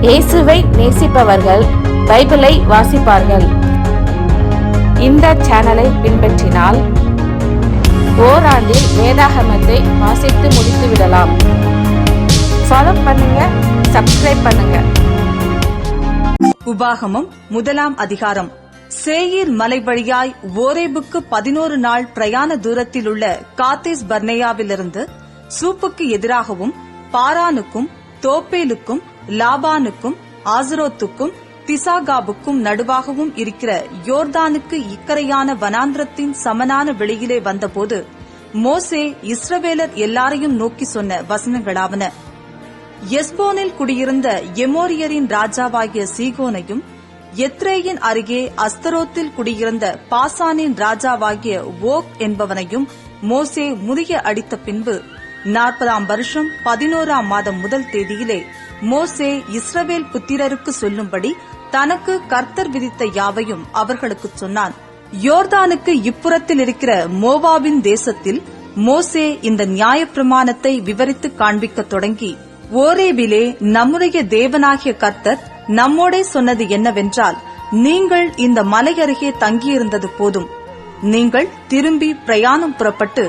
இயேசுவை நேசிப்பவர்கள் பைபிளை வாசிப்பார்கள். இந்த சேனலை பின்பற்றினால் ஓராண்டில் வேதாகமத்தை வாசித்து முடித்து விடலாம். ஃபாலோ பண்ணுங்க, சப்ஸ்கிரைப் பண்ணுங்க. உபாகமம் 1 அதிகாரம். சேயீர் மலை வழியாய் ஓரேபுக்கு 11 நாள் பிரயாண தூரத்தில் உள்ள காதேஸ் பர்னேயாவிலிருந்து சூப்புக்கு எதிராகவும் பாரானுக்கும் தோப்பேலுக்கும் லாபானுக்கும் ஆசரோத்துக்கும் பிசாகாபுக்கும் நடுவாகவும் இருக்கிற யோர்தானுக்கு இக்கரையான வனாந்திரத்தின் சமனான வெளியிலே வந்தபோது மோசே இஸ்ரவேலர் எல்லாரையும் நோக்கி சொன்ன வசனங்களாவன. எஸ்போனில் குடியிருந்த எமோரியரின் ராஜாவாகிய சீகோனையும், எத்ரேயின் அருகே அஸ்தரோத்தில் குடியிருந்த பாசானின் ராஜாவாகிய ஓக் என்பவனையும் மோசே முறிய அடித்த பின்பு 40 வருஷம் 11 மாதம் முதல் தேதியிலே மோசே இஸ்ரவேல் புத்திரருக்கு சொல்லும்படி தனக்கு கர்த்தர் விதித்த யாவையும் அவர்களுக்கு சொன்னான். யோர்தானுக்கு இப்புறத்தில் இருக்கிற மோவாபின் தேசத்தில் மோசே இந்த நியாயப்பிரமாணத்தை விவரித்து காண்பிக்க தொடங்கி, ஓரேபிலே நம்முடைய தேவனாகிய கர்த்தர் நம்மோடே சொன்னது என்னவென்றால், நீங்கள் இந்த மலை அருகே தங்கியிருந்தது போதும். நீங்கள் திரும்பி பிரயாணம் புறப்பட்டு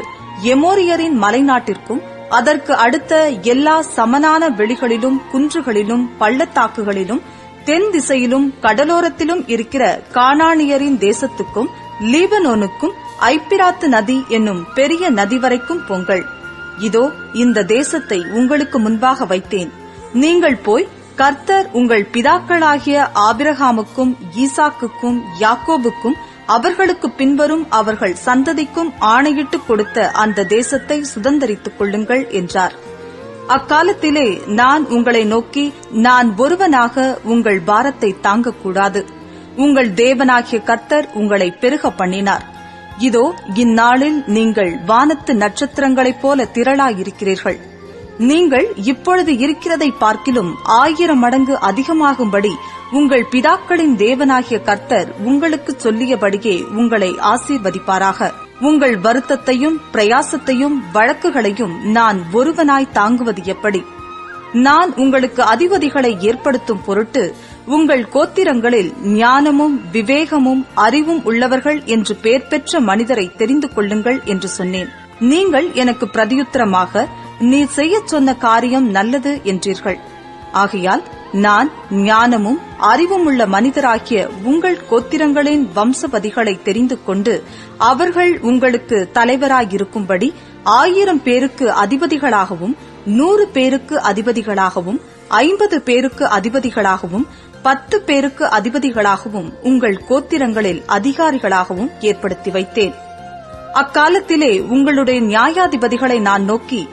எமோரியரின் மலைநாட்டிற்கும் அதற்கு அடுத்த எல்லா சமனான வெளிகளிலும் குன்றுகளிலும் பள்ளத்தாக்குகளிலும் தென் திசையிலும் கடலோரத்திலும் இருக்கிற கானானியரின் தேசத்துக்கும் லீபனோனுக்கும் ஐப்பிராத்து நதி என்னும் பெரிய நதி வரைக்கும் போங்கள். இதோ இந்த தேசத்தை உங்களுக்கு முன்பாக வைத்தேன். நீங்கள் போய் கர்த்தர் உங்கள் பிதாக்களாகிய ஆபிரகாமுக்கும் ஈசாக்குக்கும் யாக்கோபுக்கும் அவர்களுக்கு பின்வரும் அவர்கள் சந்ததிக்கும் ஆணையிட்டுக் கொடுத்த அந்த தேசத்தை சுதந்தரித்துக் கொள்ளுங்கள் என்றார். அக்காலத்திலே நான் உங்களை நோக்கி, நான் ஒருவனாக உங்கள் பாரத்தை தாங்கக்கூடாது. உங்கள் தேவனாகிய கர்த்தர் உங்களை பெருக பண்ணினார். இதோ இந்நாளில் நீங்கள் வானத்து நட்சத்திரங்களைப் போல திரளாயிருக்கிறீர்கள். நீங்கள் இப்பொழுது இருக்கிறதை பார்க்கிலும் 1000 மடங்கு அதிகமாகும்படி உங்கள் பிதாக்களின் தேவனாகிய கர்த்தர் உங்களுக்கு சொல்லியபடியே உங்களை ஆசீர்வதிப்பாராக. உங்கள் வருத்தத்தையும் பிரயாசத்தையும் வழக்குகளையும் நான் ஒருவனாய் தாங்குவது எப்படி? நான் உங்களுக்கு அதிபதிகளை ஏற்படுத்தும் பொருட்டு உங்கள் கோத்திரங்களில் ஞானமும் விவேகமும் அறிவும் உள்ளவர்கள் என்று பெயர் பெற்ற மனிதரை தெரிந்து கொள்ளுங்கள் என்று சொன்னேன். நீங்கள் எனக்கு பிரதியுத்தரமாக, நீர் செய்யச் சொன்ன காரியம் நல்லது என்றீர்கள். ஆகையால் நான் ஞானமும் அறிவும் உள்ள மனிதராகிய உங்கள் கோத்திரங்களின் வம்சபதிகளை தெரிந்து கொண்டு அவர்கள் உங்களுக்கு தலைவராயிருக்கும்படி 1000 பேருக்கு அதிபதிகளாகவும் 100 பேருக்கு அதிபதிகளாகவும் 50 பேருக்கு அதிபதிகளாகவும் 10 பேருக்கு அதிபதிகளாகவும் உங்கள் கோத்திரங்களில் அதிகாரிகளாகவும் ஏற்படுத்தி வைத்தேன். அக்காலத்திலே உங்களுடைய நியாயாதிபதிகளை நான் நோக்கி,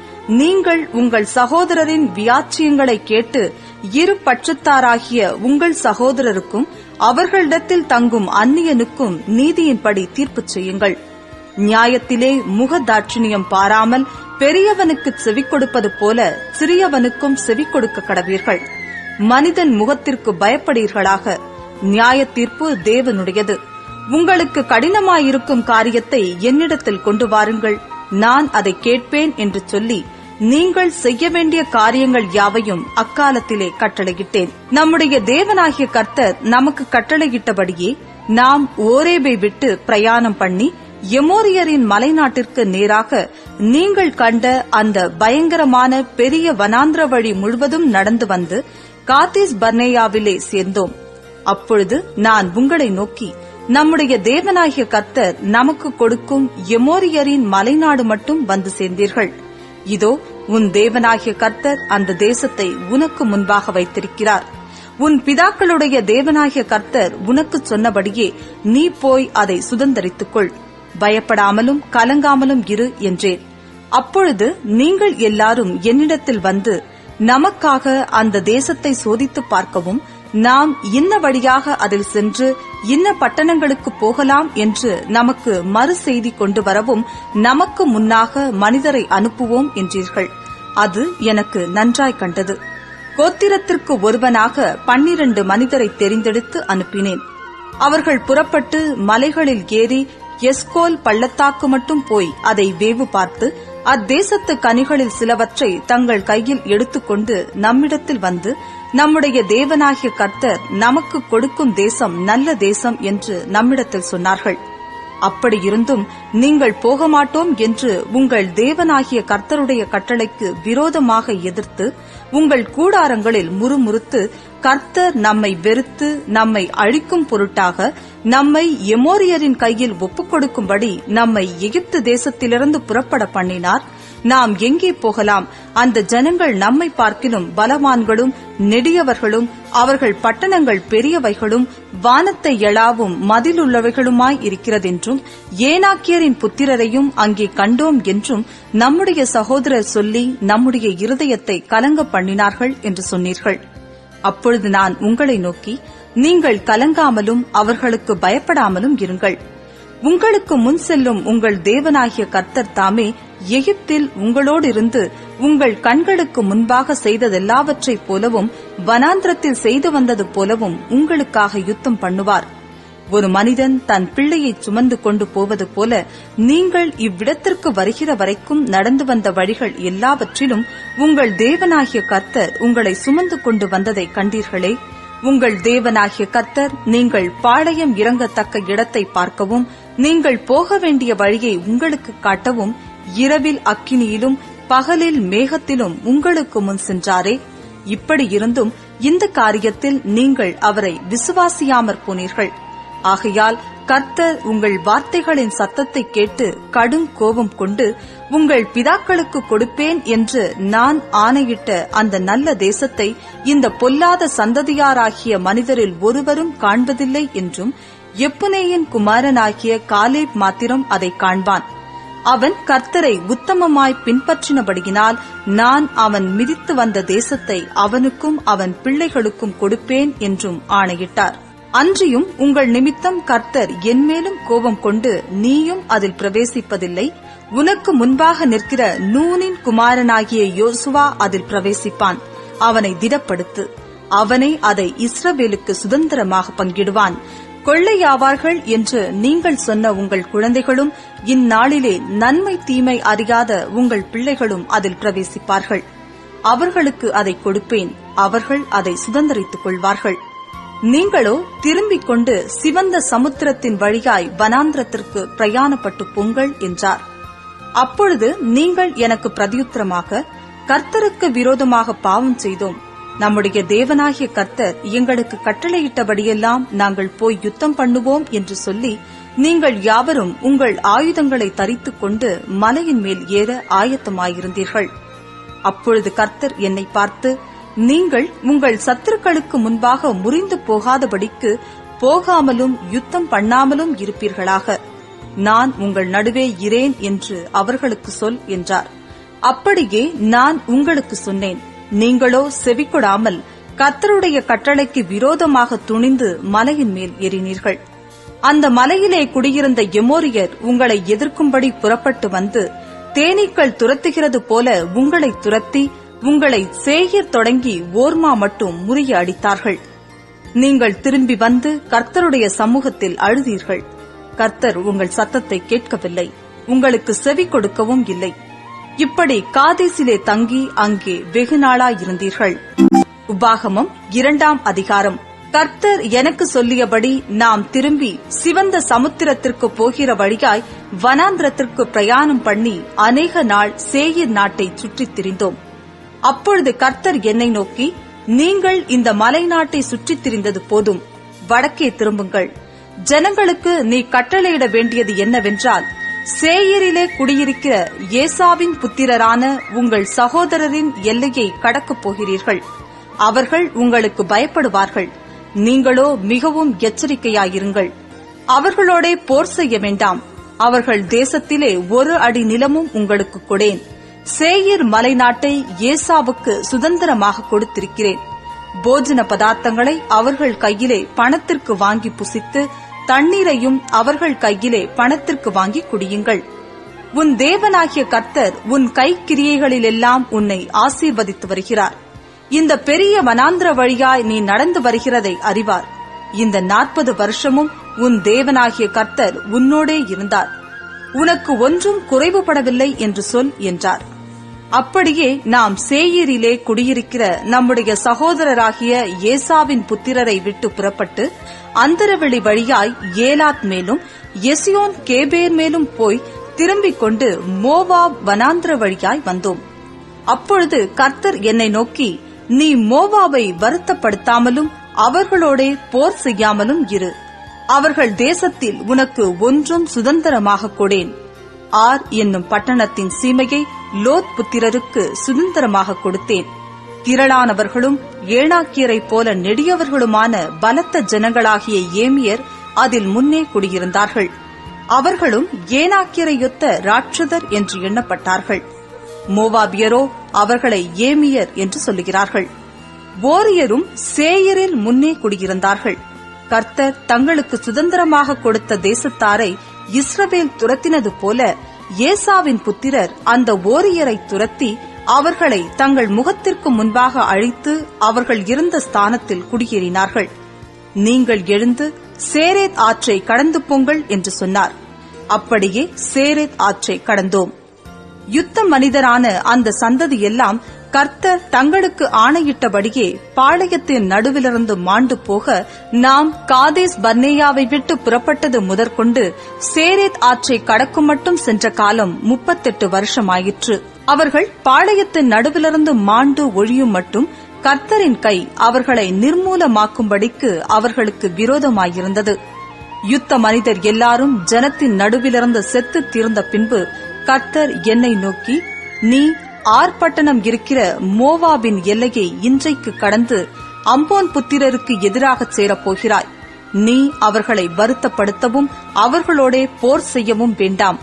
நீங்கள் உங்கள் சகோதரரின் வியாச்சியங்களை கேட்டு இரு பட்சத்தாராகிய உங்கள் சகோதரருக்கும் அவர்களிடத்தில் தங்கும் அந்நியனுக்கும் நீதியின்படி தீர்ப்பு செய்யுங்கள். நியாயத்திலே முகதாட்சிணியம் பாராமல் பெரியவனுக்கு செவி கொடுப்பது போல சிறியவனுக்கும் செவி கொடுக்க கடவீர்கள். மனிதன் முகத்திற்கு பயப்படுவீர்களாக. நியாய தீர்ப்பு தேவனுடையது. உங்களுக்கு கடினமாயிருக்கும் காரியத்தை என்னிடத்தில் கொண்டு வாருங்கள், நான் அதை கேட்பேன் என்று சொல்லி நீங்கள் செய்ய வேண்டிய காரியங்கள் யாவையும் அக்காலத்திலே கட்டளையிட்டேன். நம்முடைய தேவனாகிய கர்த்தர் நமக்கு கட்டளையிட்டபடியே நாம் ஓரேபை விட்டு பிரயாணம் பண்ணி எமோரியரின் மலைநாட்டிற்கு நேராக நீங்கள் கண்ட அந்த பயங்கரமான பெரிய வனாந்திர வழி முழுவதும் நடந்து வந்து காதேஸ் பர்னேயாவிலே சேர்ந்தோம். அப்பொழுது நான் உங்களை நோக்கி, நம்முடைய தேவனாகிய கர்த்தர் நமக்கு கொடுக்கும் எமோரியரின் மலைநாடு மட்டும் வந்து சேர்ந்தீர்கள். இதோ உன் தேவனாகிய கர்த்தர் அந்த தேசத்தை உனக்கு முன்பாக வைத்திருக்கிறார். உன் பிதாக்களுடைய தேவனாகிய கர்த்தர் உனக்கு சொன்னபடியே நீ போய் அதை சுதந்தரித்துக்கொள். பயப்படாமலும் கலங்காமலும் இரு என்றேன். அப்பொழுது நீங்கள் எல்லாரும் என்னிடத்தில் வந்து, நமக்காக அந்த தேசத்தை சோதித்து பார்க்கவும், நாம் இன்ன வழியாக அதில் சென்று இன்ன பட்டணங்களுக்கு போகலாம் என்று நமக்கு மறு செய்தி கொண்டு வரவும் நமக்கு முன்னாக மனிதரை அனுப்புவோம் என்றீர்கள். அது எனக்கு நன்றாய் கண்டது. கோத்திரத்திற்கு ஒருவனாக 12 மனிதரை தெரிந்தெடுத்து அனுப்பினேன். அவர்கள் புறப்பட்டு மலைகளில் ஏறி எஸ்கோல் பள்ளத்தாக்கு மட்டும் போய் அதை வேவு பார்த்து அத்தேசத்து கனிகளில் சிலவற்றை தங்கள் கையில் எடுத்துக்கொண்டு நம்மிடத்தில் வந்து, நம்முடைய தேவனாகிய கர்த்தர் நமக்கு கொடுக்கும் தேசம் நல்ல தேசம் என்று நம்மிடத்தில் சொன்னார்கள். அப்படியிருந்தும் நீங்கள் போக மாட்டோம் என்று உங்கள் தேவனாகிய கர்த்தருடைய கட்டளைக்கு விரோதமாக எதிர்த்து உங்கள் கூடாரங்களில் முறுமுறுத்து, கர்த்தர் நம்மை வெறுத்து நம்மை அழிக்கும் பொருட்டாக நம்மை எமோரியரின் கையில் ஒப்புக் கொடுக்கும்படி நம்மை எகிப்து தேசத்திலிருந்து புறப்பட பண்ணினார். நாம் எங்கே போகலாம்? அந்த ஜனங்கள் நம்மை பார்க்கிலும் பலவான்களும் நெடியவர்களும், அவர்கள் பட்டணங்கள் பெரியவைகளும் வானத்தை எழாவும் மதிலுள்ளவைகளுமாய் இருக்கிறதென்றும், ஏனாக்கியரின் புத்திரரையும் அங்கே கண்டோம் என்றும் நம்முடைய சகோதரர் சொல்லி நம்முடைய இருதயத்தை கலங்க பண்ணினார்கள் என்று சொன்னீர்கள். அப்பொழுது நான் உங்களை நோக்கி, நீங்கள் கலங்காமலும் அவர்களுக்கு பயப்படாமலும் இருங்கள். உங்களுக்கு முன் செல்லும் உங்கள் தேவனாகிய கர்த்தர் தாமே எகிப்தில் உங்களோடிருந்து உங்கள் கண்களுக்கு முன்பாக செய்ததெல்லாவற்றைப் போலவும் வனாந்திரத்தில் செய்து வந்தது போலவும் உங்களுக்காக யுத்தம் பண்ணுவார். ஒரு மனிதன் தன் பிள்ளையை சுமந்து கொண்டு போவது போல நீங்கள் இவ்விடத்திற்கு வருகிற வரைக்கும் நடந்து வந்த வழிகள் எல்லாவற்றிலும் உங்கள் தேவனாகிய கர்த்தர் உங்களை சுமந்து கொண்டு வந்ததை கண்டீர்களே. உங்கள் தேவனாகிய கர்த்தர் நீங்கள் பாளையம் இறங்கத்தக்க இடத்தை பார்க்கவும், நீங்கள் போக வேண்டிய வழியை உங்களுக்கு காட்டவும், இரவில் அக்கினியிலும் பகலில் மேகத்திலும் உங்களுக்கு முன் சென்றாரே. இப்படியிருந்தும் இந்த காரியத்தில் நீங்கள் அவரை விசுவாசியாமற் போனீர்கள். ஆகையால் கர்த்தர் உங்கள் வார்த்தைகளின் சத்தத்தை கேட்டு கடும் கோபம் கொண்டு, உங்கள் பிதாக்களுக்கு கொடுப்பேன் என்று நான் ஆணையிட்ட அந்த நல்ல தேசத்தை இந்த பொல்லாத சந்ததியாராகிய மனிதரில் ஒருவரும் காண்பதில்லை என்றும், எப்புனேயின் குமாரனாகிய காலேப் மாத்திரம் அதை காண்பான். அவன் கர்த்தரை உத்தமமாய் பின்பற்றினபடியினால் நான் அவன் மிதித்து வந்த தேசத்தை அவனுக்கும் அவன் பிள்ளைகளுக்கும் கொடுப்பேன் என்றும் ஆணையிட்டார். அன்றியும் உங்கள் நிமித்தம் கர்த்தர் என்மேலும் கோபம் கொண்டு நீயும் அதில் பிரவேசிப்பதில்லை. உனக்கு முன்பாக நிற்கிற நூனின் குமாரனாகிய யோசுவா அதில் பிரவேசிப்பான். அவனை திடப்படுத்து. அவனே அதை இஸ்ரவேலுக்கு சுதந்திரமாக பங்கிடுவான். கொள்ளையாவார்கள் என்று நீங்கள் சொன்ன உங்கள் குழந்தைகளும் இந்நாளிலே நன்மை தீமை அறியாத உங்கள் பிள்ளைகளும் அதில் பிரவேசிப்பார்கள். அவர்களுக்கு அதை கொடுப்பேன். அவர்கள் அதை சுதந்திரித்துக் கொள்வார்கள். நீங்களோ திரும்பிக் கொண்டு சிவந்த சமுத்திரத்தின் வழியாய் வனாந்திரத்திற்கு பிரயாணப்பட்டு பொங்கள் என்றார். அப்பொழுது நீங்கள் எனக்கு பிரதியுத்தரமாக, கர்த்தருக்கு விரோதமாக பாவம் செய்தோம். நம்முடைய தேவனாகிய கர்த்தர் எங்களுக்கு கட்டளையிட்டபடியெல்லாம் நாங்கள் போய் யுத்தம் பண்ணுவோம் என்று சொல்லி, நீங்கள் யாவரும் உங்கள் ஆயுதங்களை தரித்துக் கொண்டு மலையின் மேல் ஏற ஆயத்தமாயிருந்தீர்கள். அப்பொழுது கர்த்தர் என்னை பார்த்து, நீங்கள் உங்கள் சத்துருக்களுக்கு முன்பாக முறிந்து போகாதபடிக்கு போகாமலும் யுத்தம் பண்ணாமலும் இருப்பீர்களாக. நான் உங்கள் நடுவே இரேன் என்று அவர்களுக்கு சொல் என்றார். அப்படியே நான் உங்களுக்கு சொன்னேன். நீங்களோ செவிக்கொடாமல் கர்த்தருடைய கட்டளைக்கு விரோதமாக துணிந்து மலையின் மேல் ஏறினீர்கள். அந்த மலையிலே குடியிருந்த எமோரியர் உங்களை எதிர்க்கும்படி புறப்பட்டு வந்து, தேனீக்கள் துரத்துகிறது போல உங்களை துரத்தி உங்களை சேயீர் தொடங்கி ஓர்மா மட்டும் முறிய அடித்தார்கள். நீங்கள் திரும்பி வந்து கர்த்தருடைய சமூகத்தில் அழுதீர்கள். கர்த்தர் உங்கள் சத்தத்தை கேட்கவில்லை, உங்களுக்கு செவி கொடுக்கவும் இல்லை. இப்படி காதேசிலே தங்கி அங்கே வெகு நாளாயிருந்தீர்கள். உபாகமம் 2ஆம் அதிகாரம். கர்த்தர் எனக்கு சொல்லியபடி நாம் திரும்பி சிவந்த சமுத்திரத்திற்கு போகிற வழியாய் வனாந்திரத்திற்கு பிரயாணம் பண்ணி அநேக நாள் சேயீர் நாட்டை சுற்றித் திரிந்தோம். அப்பொழுது கர்த்தர் என்னை நோக்கி, நீங்கள் இந்த மலை நாட்டை சுற்றித் திரிந்தது போதும், வடக்கே திரும்புங்கள். ஜனங்களுக்கு நீ கட்டளையிட வேண்டியது என்னவென்றால், சேயீரிலே குடியிருக்கிற ஏசாவின் புத்திரரான உங்கள் சகோதரரின் எல்லையை கடக்கப் போகிறீர்கள். அவர்கள் உங்களுக்கு பயப்படுவார்கள். நீங்களோ மிகவும் எச்சரிக்கையாயிருங்கள். அவர்களோடே போர் செய்ய வேண்டாம். அவர்கள் தேசத்திலே ஒரு அடி நிலமும் உங்களுக்கு கொடேன். சேயீர் மலை நாட்டை ஏசாவுக்கு சுதந்திரமாக கொடுத்திருக்கிறேன். போஜன பதார்த்தங்களை அவர்கள் கையிலே பணத்திற்கு வாங்கி புசித்து, தண்ணீரையும் அவர்கள் கையிலே பணத்திற்கு வாங்கி குடியுங்கள். உன் தேவனாகிய கர்த்தர் உன் கைக்கிரியைகளிலெல்லாம் உன்னை ஆசீர்வதித்து வருகிறார். இந்த பெரிய வனாந்திர வழியாய் நீ நடந்து வருகிறதை அறிவார். இந்த 40 வருஷமும் உன் தேவனாகிய கர்த்தர் உன்னோடே இருந்தார். உனக்கு ஒன்றும் குறைவுபடவில்லை என்று சொல் என்றார். அப்படியே நாம் சேயீரிலே குடியிருக்கிற நம்முடைய சகோதரராகிய ஏசாவின் புத்திரரை விட்டு புறப்பட்டு அந்தரவெளி வழியாய் ஏலாத் மேலும் எசியோன் கேபேர் மேலும் போய் திரும்பிக் கொண்டு மோவாப் வனாந்திர வழியாய் வந்தோம். அப்பொழுது கர்த்தர் என்னை நோக்கி, நீ மோவாபை வருத்தப்படுத்தாமலும் அவர்களோடே போர் செய்யாமலும் இரு. அவர்கள் தேசத்தில் உனக்கு ஒன்றும் சுதந்திரமாக கொடேன். ஆர் என்னும் பட்டணத்தின் சீமையை லோத் புத்திரருக்கு சுதந்திரமாக கொடுத்தேன். திரளானவர்களும் ஏனாக்கியரைப் போல நெடியவர்களுமான பலத்த ஜனங்களாகிய ஏமியர் அதில் முன்னே குடியிருந்தார்கள். அவர்களும் ஏனாக்கியரையொத்த ராட்சதர் என்று எண்ணப்பட்டார்கள். மோவாபியரோ அவர்களை ஏமியர் என்று சொல்லுகிறார்கள். ஓரியரும் சேயரில் முன்னே குடியிருந்தார்கள். கர்த்தர் தங்களுக்கு சுதந்திரமாக கொடுத்த தேசத்தாரை இஸ்ரவேல் துரத்தினது போல ஏசாவின் புத்திரர் அந்த ஓரியரை துரத்தி அவர்களை தங்கள் முகத்திற்கு முன்பாக அழித்து அவர்கள் இருந்த ஸ்தானத்தில் குடியேறினார்கள். நீங்கள் எழுந்து சேரேத் ஆற்றை கடந்து போங்கள் என்று சொன்னார். அப்படியே சேரேத் ஆற்றை கடந்தோம். யுத்த மனிதரான அந்த சந்ததி எல்லாம் கர்த்தர் தங்களுக்கு ஆணையிட்டபடியே பாளையத்தின் நடுவிலிருந்து மாண்டு போக நாம் காதேஸ் பர்னேயாவை விட்டு புறப்பட்டது முதற்கொண்டு சேரேத் ஆற்றை கடக்கும் மட்டும் சென்ற காலம் 38 வருஷமாயிற்று. அவர்கள் பாளையத்தின் நடுவிலிருந்து மாண்டு ஒழியும் மட்டும் கர்த்தரின் கை அவர்களை நிர்மூலமாக்கும்படிக்கு அவர்களுக்கு விரோதமாயிருந்தது. யுத்த மனிதர் எல்லாரும் ஜனத்தின் நடுவிலிருந்து செத்து தீர்ந்த பின்பு கர்த்தர் என்னை நோக்கி, நீ ஆர்ப்பட்டணம் இருக்கிற மோவாபின் எல்லையை இன்றைக்கு கடந்து அம்போன் புத்திரருக்கு எதிராகச் சேரப்போகிறாய். நீ அவர்களை வருத்தப்படுத்தவும் அவர்களோடே போர் செய்யவும் வேண்டாம்.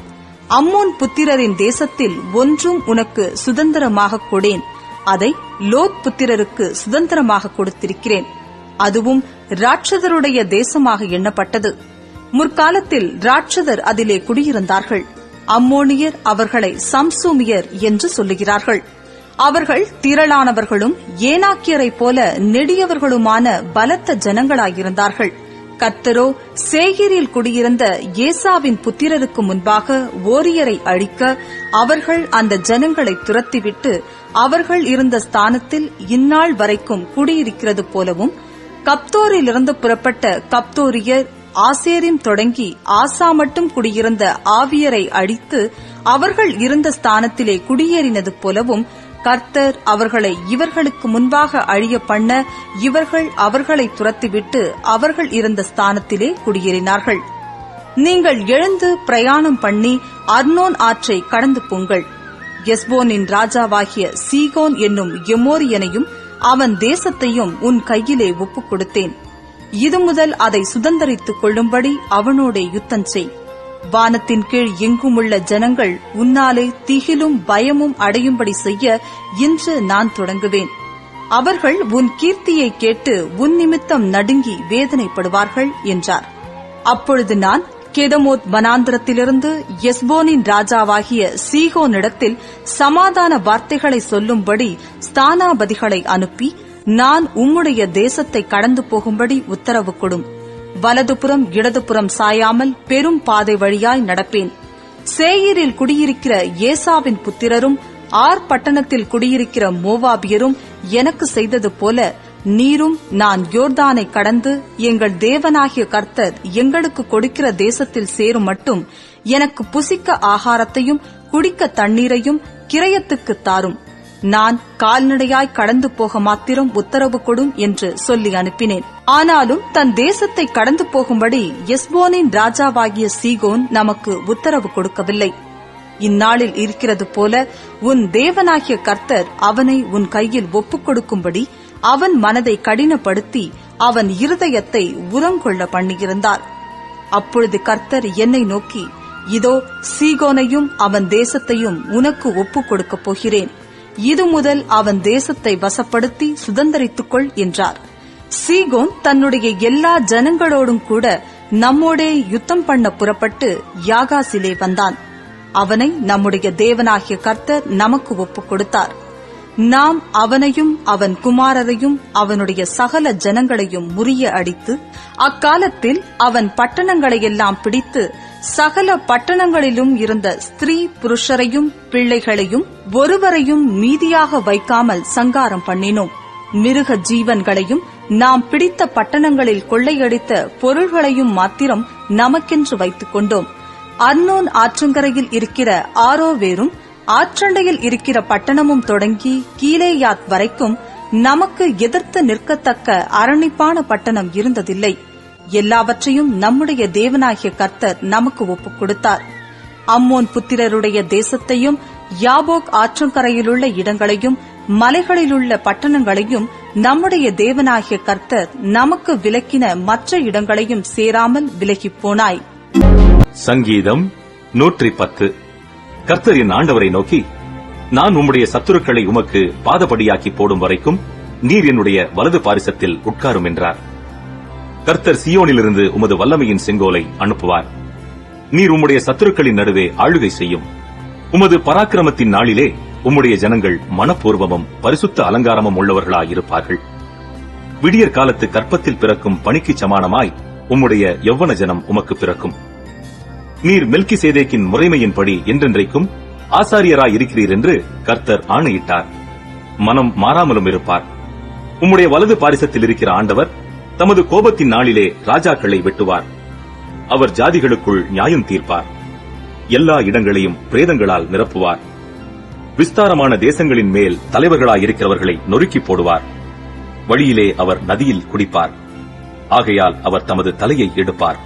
அம்மோன் புத்திரரின் தேசத்தில் ஒன்றும் உனக்கு சுதந்திரமாக கொடேன். அதை லோத் புத்திரருக்கு சுதந்திரமாக கொடுத்திருக்கிறேன். அதுவும் ராட்சதருடைய தேசமாக எண்ணப்பட்டது. முற்காலத்தில் ராட்சதர் அதிலே குடியிருந்தார்கள். அம்மோனியர் அவர்களை சம்சூமியர் என்று சொல்லுகிறார்கள். அவர்கள் திரளானவர்களும் ஏனாக்கியரைப் போல நெடியவர்களுமான பலத்த ஜனங்களாயிருந்தார்கள். கர்த்தரோ சேயீரில் குடியிருந்த ஏசாவின் புத்திரருக்கு முன்பாக ஓரியரை அழிக்க அவர்கள் அந்த ஜனங்களை துரத்திவிட்டு அவர்கள் இருந்த ஸ்தானத்தில் இந்நாள் வரைக்கும் குடியிருக்கிறது போலவும், கப்தோரிலிருந்து புறப்பட்ட கப்தோரியர் ஆசேரிம் தொடங்கி ஆசா மட்டும் குடியிருந்த ஆவியரை அழித்து அவர்கள் இருந்த ஸ்தானத்திலே குடியேறினது போலவும் கர்த்தர் அவர்களை இவர்களுக்கு முன்பாக அழிய பண்ண இவர்கள் அவர்களை துரத்திவிட்டு அவர்கள் இருந்த ஸ்தானத்திலே குடியேறினார்கள். நீங்கள் எழுந்து பிரயாணம் பண்ணி அர்னோன் ஆற்றை கடந்து போங்கள். எஸ்போனின் ராஜாவாகிய சீகோன் என்னும் எமோரியனையும் அவன் தேசத்தையும் உன் கையிலே ஒப்புக் கொடுத்தேன். இது முதல் அதை சுதந்தரித்துக் கொள்ளும்படி அவனோடே யுத்தம் செய். வானத்தின் கீழ் எங்குமுள்ள ஜனங்கள் உன்னாலே திகிலும் பயமும் அடையும்படி செய்ய இன்று நான் தொடங்குவேன். அவர்கள் உன் கீர்த்தியை கேட்டு உன் நிமித்தம் நடுங்கி வேதனைப்படுவார்கள் என்றார். அப்பொழுது நான் கெதமோத் வனாந்திரத்திலிருந்து எஸ்போனின் ராஜாவாகிய சீகோனிடத்தில் சமாதான வார்த்தைகளை சொல்லும்படி ஸ்தானாபதிகளை அனுப்பி, நான் உம்முடைய தேசத்தை கடந்து போகும்படி உத்தரவு கொடும். வலதுபுறம் இடதுபுறம் சாயாமல் பெரும் பாதை வழியாய் நடப்பேன். சேயீரில் குடியிருக்கிற ஏசாவின் புத்திரரும் ஆர் பட்டணத்தில் குடியிருக்கிற மோவாபியரும் எனக்கு செய்தது போல நீரும் நான் யோர்தானை கடந்து எங்கள் தேவனாகிய கர்த்தர் எங்களுக்கு கொடுக்கிற தேசத்தில் சேரும் மட்டும் எனக்கு புசிக்க ஆகாரத்தையும் குடிக்க தண்ணீரையும் கிரயத்துக்கு தாரும். நான் கால்நடையாய் கடந்து போக மாத்திரம் உத்தரவு கொடும் என்று சொல்லி அனுப்பினேன். ஆனாலும் தன் தேசத்தை கடந்து போகும்படி எஸ்போனின் ராஜாவாகிய சீகோன் நமக்கு உத்தரவு கொடுக்கவில்லை. இந்நாளில் இருக்கிறது போல உன் தேவனாகிய கர்த்தர் அவனை உன் கையில் ஒப்புக் கொடுக்கும்படி அவன் மனதை கடினப்படுத்தி அவன் இருதயத்தை உரங்கொள்ள பண்ணியிருந்தார். அப்பொழுது கர்த்தர் என்னை நோக்கி, இதோ சீகோனையும் அவன் தேசத்தையும் உனக்கு ஒப்புக் கொடுக்கப் போகிறேன். இது முதல் அவன் தேசத்தை வசப்படுத்தி சுதந்தரித்துக் கொள் என்றார். சீகோன் தன்னுடைய எல்லா ஜனங்களோடும் கூட நம்மோடே யுத்தம் பண்ண புறப்பட்டு யாகாசிலே வந்தான். அவனை நம்முடைய தேவனாகிய கர்த்தர் நமக்கு ஒப்புக் கொடுத்தார். நாம் அவனையும் அவன் குமாரரையும் அவனுடைய சகல ஜனங்களையும் முறிய அடித்து அக்காலத்தில் அவன் பட்டணங்களையெல்லாம் பிடித்து சகல பட்டணங்களிலும் இருந்த ஸ்திரீ புருஷரையும் பிள்ளைகளையும் ஒருவரையும் மீதியாக வைக்காமல் சங்காரம் பண்ணினோம். மிருக ஜீவன்களையும் நாம் பிடித்த பட்டணங்களில் கொள்ளையடித்த பொருள்களையும் மாத்திரம் நமக்கென்று வைத்துக் கொண்டோம். அர்னோன் ஆற்றங்கரையில் இருக்கிற ஆரோவேரும் ஆற்றண்டையில் இருக்கிற பட்டணமும் தொடங்கி கீலேயாத் வரைக்கும் நமக்கு எதிர்த்து நிற்கத்தக்க அரணிப்பான பட்டணம் இருந்ததில்லை. எல்லாவற்றையும் நம்முடைய தேவனாகிய கர்த்தர் நமக்கு ஒப்புக் கொடுத்தார். அம்மோன் புத்திரருடைய தேசத்தையும் யாபோக் ஆற்றங்கரையிலுள்ள இடங்களையும் மலைகளிலுள்ள பட்டணங்களையும் நம்முடைய தேவனாகிய கர்த்தர் நமக்கு விலக்கின மற்ற இடங்களையும் சேராமல் விலகிப் போனாய். சங்கீதம் 110. கர்த்தர் என் ஆண்டவரை நோக்கி, நான் உம்முடைய சத்துருக்களை உமக்கு பாதபடியாக்கி போடும் வரைக்கும் நீர் என்னுடைய வலது பாரிசத்தில் உட்காரும் என்றார். கர்த்தர் சீயோனிலிருந்து உமது வல்லமையின் செங்கோலை அனுப்புவார். நீர் உம்முடைய சத்துருக்களின் நடுவே ஆளுகை செய்யும். உமது பராக்கிரமத்தின் நாளிலே உம்முடைய ஜனங்கள் மனப்பூர்வமும் பரிசுத்த அலங்காரமும் உள்ளவர்களாயிருப்பார்கள். விடியற் காலத்து கற்பத்தில் பிறக்கும் பணிக்கு சமானமாய் உம்முடைய யௌவன ஜனம் உமக்கு பிறக்கும். நீர் மெல்கிசேதேக்கின் முறைமையின்படி என்றென்றைக்கும் ஆசாரியராய் இருக்கிறீர் என்று கர்த்தர் ஆணையிட்டார். மனம் மாறாமலும் இருப்பார். உம்முடைய வலது பாரிசத்தில் இருக்கிற ஆண்டவர் தமது கோபத்தின் நாளிலே ராஜாக்களை வெட்டுவார். அவர் ஜாதிகளுக்குள் நியாயம் தீர்ப்பார். எல்லா இடங்களையும் பிரேதங்களால் நிரப்புவார். விஸ்தாரமான தேசங்களின் மேல் தலைவர்களாயிருக்கிறவர்களை நொறுக்கி போடுவார். வழியிலே அவர் நதியில் குடிப்பார். ஆகையால் அவர் தமது தலையை எடுப்பார்.